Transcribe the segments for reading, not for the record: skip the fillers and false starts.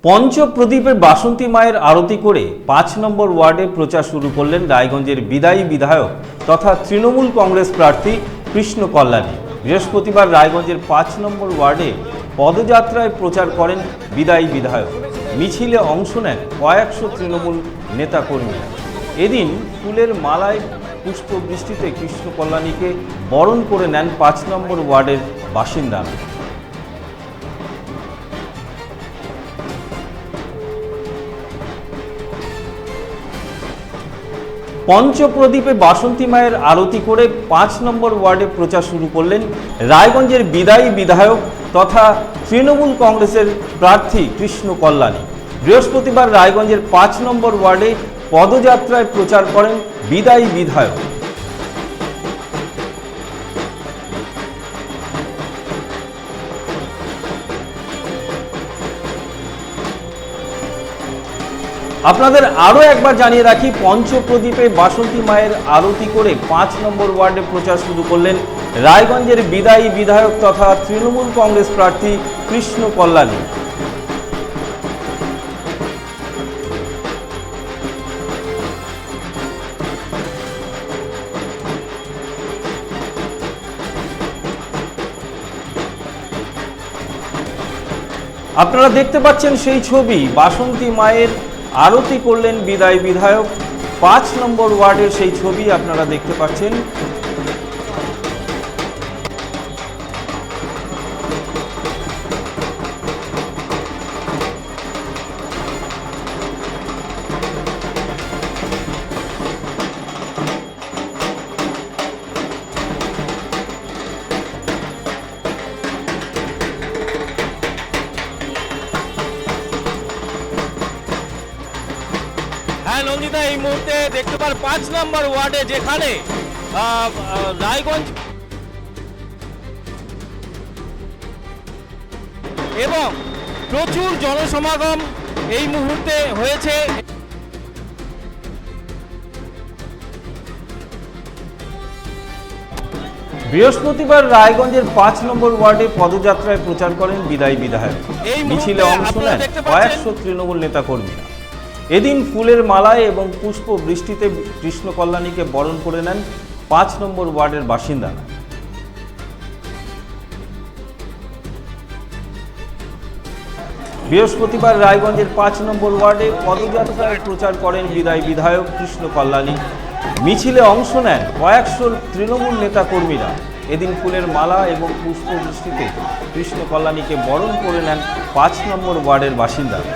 পঞ্চপ্রদীপে বাসন্তী মায়ের আরতি করে ৫ নম্বর ওয়ার্ডে প্রচার শুরু করলেন রায়গঞ্জের বিদায়ী বিধায়ক তথা তৃণমূল কংগ্রেস প্রার্থী কৃষ্ণ কল্যাণী। বৃহস্পতিবার রায়গঞ্জের ৫ নম্বর ওয়ার্ডে পদযাত্রায় প্রচার করেন বিদায়ী বিধায়ক। মিছিলে অংশ নেন কয়েকশো তৃণমূল নেতাকর্মীরা। এদিন ফুলের মালায় পুষ্পবৃষ্টিতে কৃষ্ণ কল্যাণীকে বরণ করে নেন ৫ নম্বর ওয়ার্ডের বাসিন্দারা। পঞ্চপ্রদীপে বাসন্তী মায়ের আরতি করে ৫ নম্বর ওয়ার্ডে প্রচার শুরু করলেন রায়গঞ্জের বিদায়ী বিধায়ক তথা তৃণমূল কংগ্রেসের প্রার্থী কৃষ্ণ কল্যাণী। বৃহস্পতিবার রায়গঞ্জের ৫ নম্বর ওয়ার্ডে পদযাত্রায় প্রচার করেন বিদায়ী বিধায়ক। আপনাদের আরও একবার জানিয়ে রাখি, পঞ্চপ্রদীপে বাসন্তী মায়ের আরতি করে ৫ নম্বর ওয়ার্ডে প্রচার শুরু করলেন রায়গঞ্জের বিদায়ী বিধায়ক তথা তৃণমূল কংগ্রেস প্রার্থী কৃষ্ণ কল্যাণী। আপনারা দেখতে পাচ্ছেন সেই ছবি, বাসন্তী মায়ের আরতি করলেন বিদায়ী বিধায়ক। ৫ নম্বর ওয়ার্ডের সেই ছবি আপনারা দেখতে পাচ্ছেন। হ্যাঁ নন্দিতা, এই মুহূর্তে দেখতে পার ৫ নম্বর ওয়ার্ডে যেখানে রায়গঞ্জ এবং প্রচুর জনসমাগম এই মুহূর্তে হয়েছে। বৃহস্পতিবার রায়গঞ্জের ৫ নম্বর ওয়ার্ডে পদযাত্রায় প্রচার করেন বিদায়ী বিধায়ক। এই মিছিলে অংশ নেন কয়েকশো তৃণমূল নেতাকর্মীরা। এদিন ফুলের মালায় এবং পুষ্প বৃষ্টিতে কৃষ্ণ কল্যাণীকে বরণ করে নেন ৫ নম্বর ওয়ার্ডের বাসিন্দারা। বৃহস্পতিবার রায়গঞ্জের ৫ নম্বর ওয়ার্ডে পদযাত্রায় প্রচার করেন বিদায়ী বিধায়ক কৃষ্ণ কল্যাণী। মিছিলে অংশ নেন কয়েকশো তৃণমূল নেতাকর্মীরা। এদিন ফুলের মালা এবং পুষ্প বৃষ্টিতে কৃষ্ণ কল্যাণীকে বরণ করে নেন ৫ নম্বর ওয়ার্ডের বাসিন্দারা।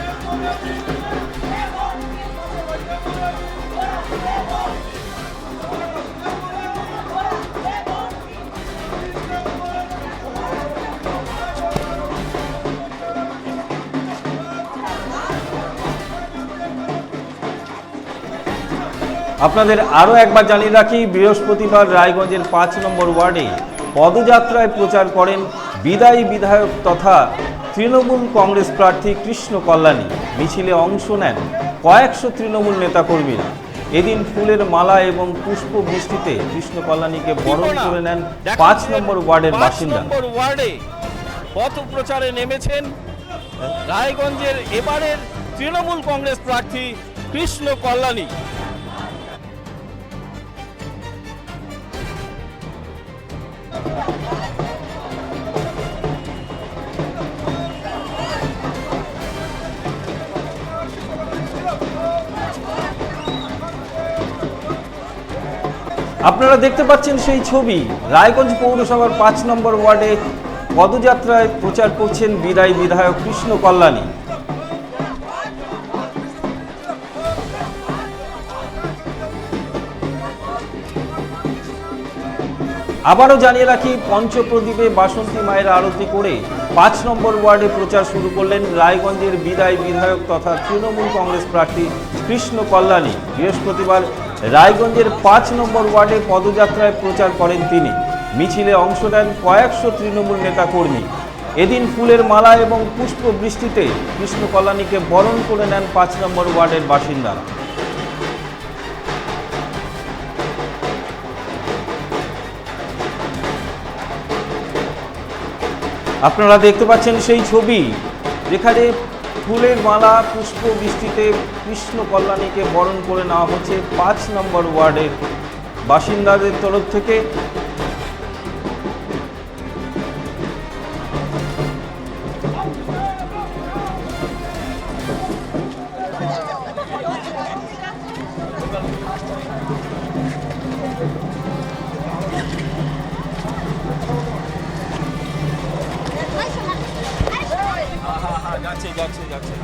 আপনাদের আরও একবার জানিয়ে রাখি, বৃহস্পতিবার রায়গঞ্জের ৫ নম্বর ওয়ার্ডে পদযাত্রায় প্রচার করেন বিদায়ী বিধায়ক তথা তৃণমূল কংগ্রেস প্রার্থী কৃষ্ণ কল্যাণী। মিছিলে অংশ নেন কয়েকশো তৃণমূল নেতাকর্মীরা। এদিন ফুলের মালা এবং পুষ্প বৃষ্টিতে কৃষ্ণ কল্যাণীকে বরণ করে নেন ৫ নম্বর ওয়ার্ডের বাসিন্দা। ওয়ার্ডে পথ প্রচারে নেমেছেন রায়গঞ্জের এবারের তৃণমূল কংগ্রেস প্রার্থী কৃষ্ণ কল্যাণী। আপনারা দেখতে পাচ্ছেন সেই ছবি, রায়গঞ্জ পৌরসভার ৫ নম্বর ওয়ার্ডে পদযাত্রায় প্রচার করছেন বিদায়ী বিধায়ক কৃষ্ণ কল্যাণী। আবারও জানিয়ে রাখি, পঞ্চপ্রদীপে বাসন্তী মায়ের আরতি করে ৫ নম্বর ওয়ার্ডে প্রচার শুরু করলেন রায়গঞ্জের বিদায়ী বিধায়ক তথা তৃণমূল কংগ্রেস প্রার্থী কৃষ্ণ কল্যাণী। বৃহস্পতিবার রায়গঞ্জের ৫ নম্বর ওয়ার্ডে পদযাত্রায় প্রচার করেন তিনি। মিছিলে অংশ নেন কয়েকশো তৃণমূল নেতাকর্মী। এদিন ফুলের মালা এবং পুষ্প বৃষ্টিতে কৃষ্ণ কল্যাণীকে বরণ করে নেন ৫ নম্বর ওয়ার্ডের বাসিন্দারা। আপনারা দেখতে পাচ্ছেন সেই ছবি, যেখানে ফুলের মালা পুষ্প বৃষ্টিতে কৃষ্ণ কল্যাণীকে বরণ করে নেওয়া হচ্ছে 5 নম্বর ওয়ার্ডের বাসিন্দাদের তরফ থেকে। যাচ্ছে যাচ্ছে যাচ্ছে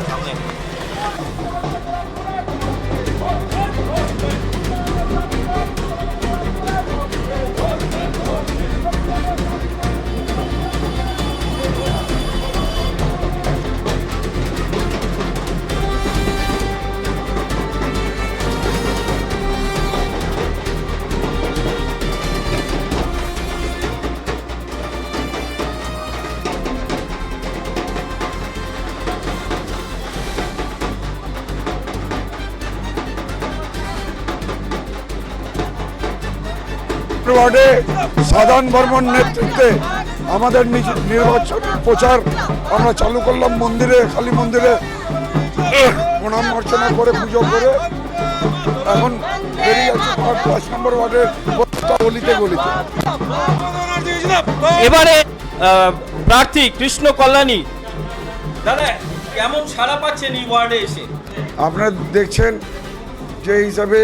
সামনে। ওয়ার্ডে সাধারণ বর্মন নেতৃত্বে আমাদের নির্বাচন প্রচার আমরা চালু করলাম মন্দিরে, কালী মন্দিরে প্রণাম অর্চনা করে পুজো করে এখন বেরিয়ে যাচ্ছে 5 নম্বর ওয়ার্ডের গলিতে গলিতে। এবারে প্রার্থী কৃষ্ণ কল্যাণী, দাদা কেমন সাড়া পাচ্ছেন এই ওয়ার্ডে এসে? আপনারা দেখছেন যে হিসাবে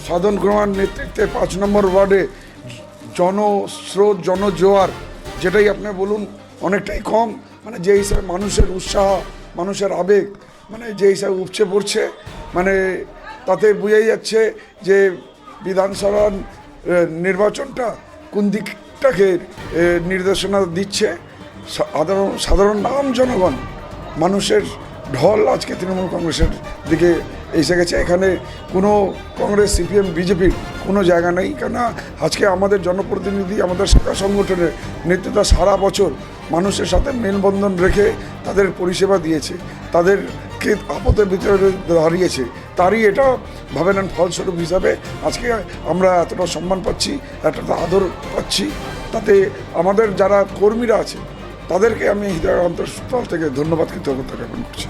সাধন কুমার নেতৃত্বে 5 নম্বর ওয়ার্ডে জনস্রোত জনজোয়ার যেটাই আপনি বলুন অনেকটাই কম, মানে যে হিসাবে মানুষের উৎসাহ মানুষের আবেগ মানে যে হিসাবে উপচে পড়ছে, মানে তাতে বোঝাই যাচ্ছে যে বিধানসভার নির্বাচনটা কোন দিকটাকে নির্দেশনা দিচ্ছে। সাধারণ আম জনগণ মানুষের ঢল আজকে তৃণমূল কংগ্রেসের দিকে এসে গেছে। এখানে কোনো কংগ্রেস সিপিএম বিজেপির কোনো জায়গা নেই, কেননা আজকে আমাদের জনপ্রতিনিধি আমাদের শাখা সংগঠনের নেতৃত্ব সারা বছর মানুষের সাথে মেলবন্ধন রেখে তাদের পরিষেবা দিয়েছে, তাদেরকে আপদের ভিতরে দাঁড়িয়েছে, তারই এটা ভাবে নেন ফলস্বরূপ হিসাবে আজকে আমরা এতটা সম্মান পাচ্ছি, এতটা আদর পাচ্ছি। তাতে আমাদের যারা কর্মীরা আছে তাদেরকে আমি হৃদয়ের অন্তঃস্থল থেকে ধন্যবাদ কৃতজ্ঞতা জ্ঞাপন করছি।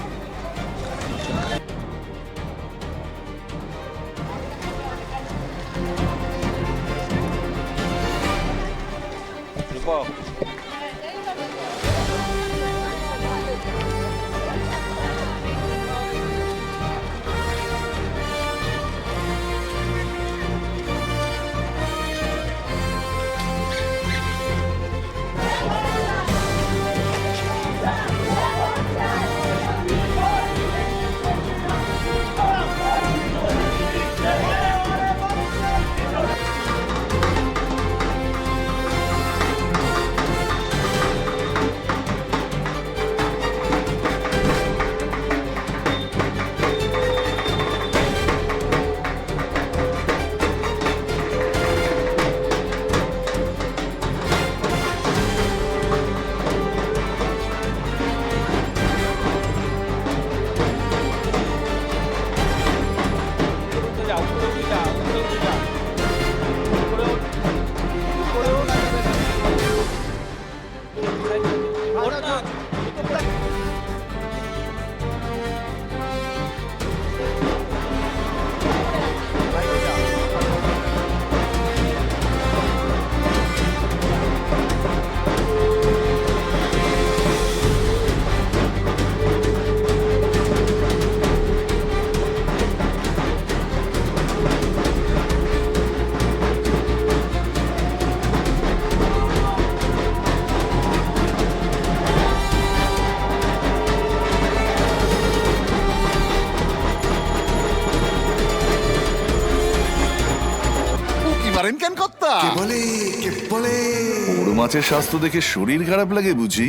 বড় মাছের স্বাস্থ্য দেখে শরীর খারাপ লাগে বুঝি?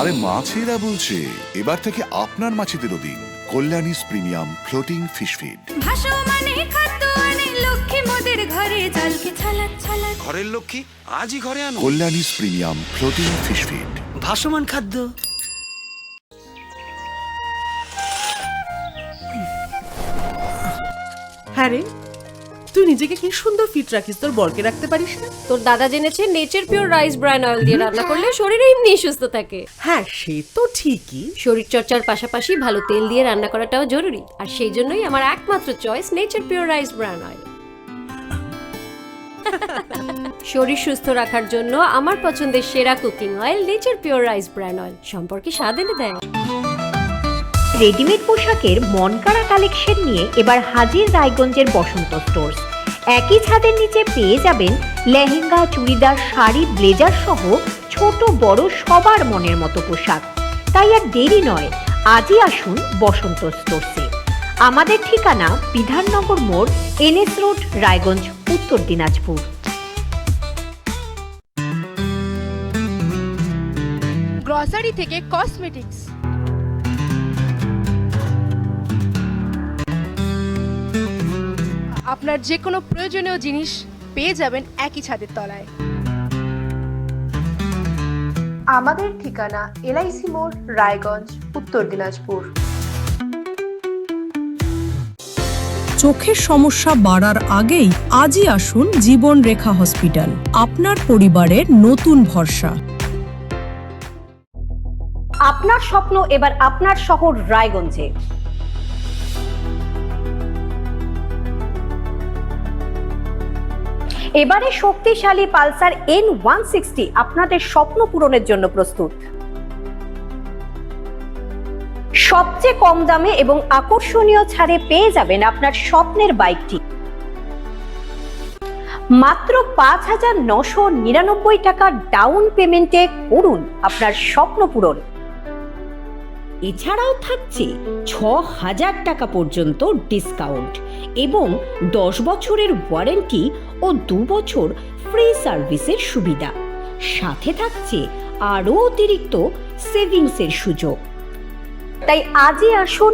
আরে মাছেরা বলছে এবার থেকে আপনার মাছেদেরও দিন কল্যাণীস প্রিমিয়াম ফ্লোটিং ফিশ ফিড। ঘরের লক্ষ্মী আজই ঘরে আনো। কল্যাণীস প্রিমিয়াম ফ্লোটিং ফিশ ফিড ভাসমান খাদ্য। হ্যাঁ রে, তুই নিজেকে কি সুন্দর ফিট রাখিস, তোর বরকে রাখতে পারিস না? তোর দাদা জেনেছে Nature pure rice bran oil দিয়ে রান্না করলে শরীর এমনি সুস্থ থাকে। হ্যাঁ, সে তো ঠিকই। শরীর চর্চার পাশাপাশি ভালো তেল দিয়ে রান্না করাটাও জরুরি, আর সেই জন্যই আমার একমাত্র choice nature pure rice bran oil. শরীর সুস্থ রাখার জন্য আমার পছন্দের সেরা cooking oil nature pure rice bran oil, সম্পর্কে স্বাদ এনে দেয়। রেডিমেড পোশাকের মনকাড়া কালেকশন নিয়ে এবার হাজির রায়গঞ্জের বসন্ত স্টোর্স। একই ছাদের নিচে পেয়ে যাবেন লেহেঙ্গা, চুড়িদার, শাড়ি, ব্লেজার সহ ছোট বড় সবার মনের মতো পোশাক। তাই আর দেরি নয়, আজই আসুন বসন্ত স্টোর্সে। আমাদের ঠিকানা বিধাননগর মোড়, NS রোড, রায়গঞ্জ, উত্তর দিনাজপুর। গ্রসারি থেকে কসমেটিক্স, আপনার যে কোনো প্রয়োজনীয় জিনিস পেয়ে যাবেন একই ছাদের তলায়। আমাদের ঠিকানা LIC মোড়, রায়গঞ্জ, উত্তর দিনাজপুর। চোখের সমস্যা বাড়ার আগেই আজই আসুন জীবন রেখা হসপিটাল, আপনার পরিবারের নতুন ভরসা। আপনার স্বপ্ন এবার আপনার শহর রায়গঞ্জে। এবারে শক্তিশালী পালসার N160 আপনাদের স্বপ্ন পূরণের জন্য প্রস্তুত। সবচেয়ে কম দামে এবং আকর্ষণীয় ছাড়ে পেয়ে যাবেন আপনার স্বপ্নের বাইকটি। মাত্র 5,999 টাকা ডাউন পেমেন্টে করুন আপনার স্বপ্ন পূরণ। এছাড়াও থাকছে 6,000 টাকা পর্যন্ত ডিসকাউন্ট এবং 10 বছরের ওয়ারেন্টি ও 2 বছর ফ্রি সার্ভিসের সুবিধা। সাথে থাকছে আরও অতিরিক্ত সেভিংসের সুযোগ। তাই আজই আসুন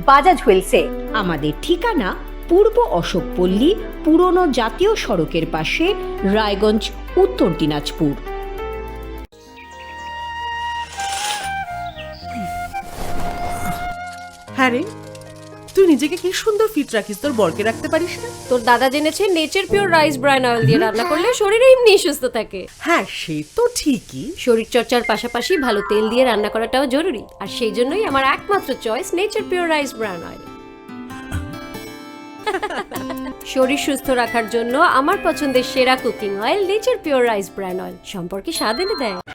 বাজাজ হুইলসে। আমাদের ঠিকানা পূর্ব অশোকপল্লী, পুরনো জাতীয় সড়কের পাশে, রায়গঞ্জ, উত্তর দিনাজপুর। হ্যাঁ রে, তুই নিজেকে কি সুন্দর ফিট রাখিস, তোর বরকে রাখতে পারিস না? তোর দাদা জেনেছে Nature pure rice bran oil দিয়ে রান্না করলে শরীর এমনি সুস্থ থাকে। হ্যাঁ, সে তো ঠিকই। শরীর চর্চার পাশাপাশি ভালো তেল দিয়ে রান্না করাটাও জরুরি, আর সেই জন্যই আমার একমাত্র choice nature pure rice bran oil. শরীর সুস্থ রাখার জন্য আমার পছন্দের সেরা cooking oil nature pure rice bran oil, সম্পর্কে স্বাদ এনে দেয়।